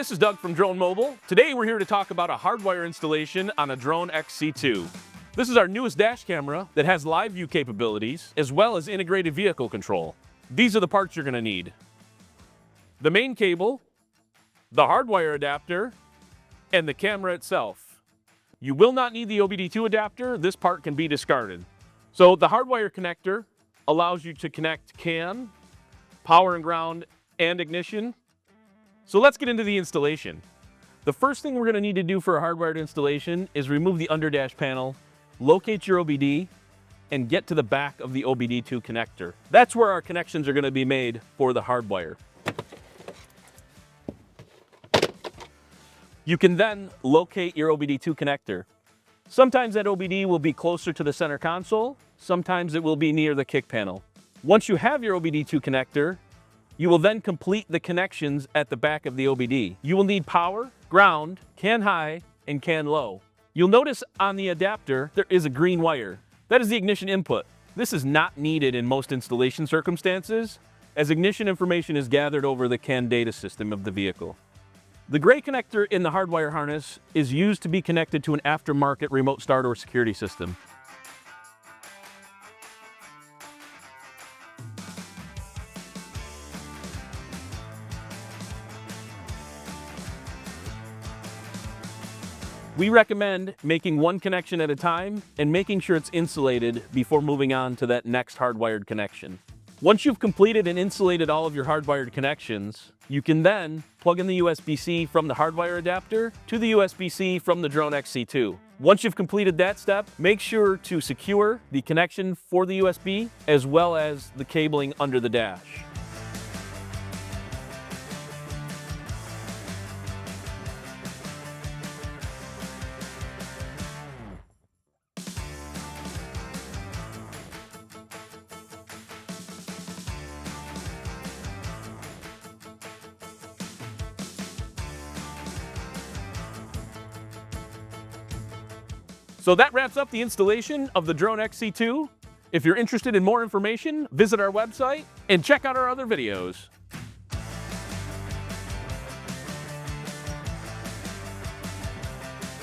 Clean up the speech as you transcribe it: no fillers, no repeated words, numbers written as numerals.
this is Doug from DroneMobile. Today we're here to talk about a Hardwire installation on a Drone XC2. This is our newest dash camera that has live view capabilities as well as integrated vehicle control. These are the parts you're going to need: the main cable, the Hardwire adapter, and the camera itself. You will not need the OBD-II adapter. This part can be discarded. So the Hardwire connector allows you to connect cam, power and ground, and ignition. So let's get into the installation. The first thing we're going to need to do for a hardwired installation is remove the underdash panel, locate your OBD, and get to the back of the OBD-II connector. That's where our connections are going to be made for the Hardwire. You can then locate your OBD-II connector. Sometimes that OBD will be closer to the center console, sometimes it will be near the kick panel. Once you have your OBD-II connector, you will then complete the connections at the back of the OBD. You will need power, ground, CAN high, and CAN low. You'll notice on the adapter there is a green wire. That is the ignition input. This is not needed in most installation circumstances, as ignition information is gathered over the CAN data system of the vehicle. The gray connector in the Hardwire harness is used to be connected to an aftermarket remote start or security system. We recommend making one connection at a time and making sure it's insulated before moving on to that next hardwired connection. Once you've completed and insulated all of your hardwired connections, you can then plug in the USB-C from the Hardwire adapter to the USB-C from the Drone XC2. Once you've completed that step, make sure to secure the connection for the USB as well as the cabling under the dash. So that wraps up the installation of the Drone XC2. If you're interested in more information, visit our website and check out our other videos.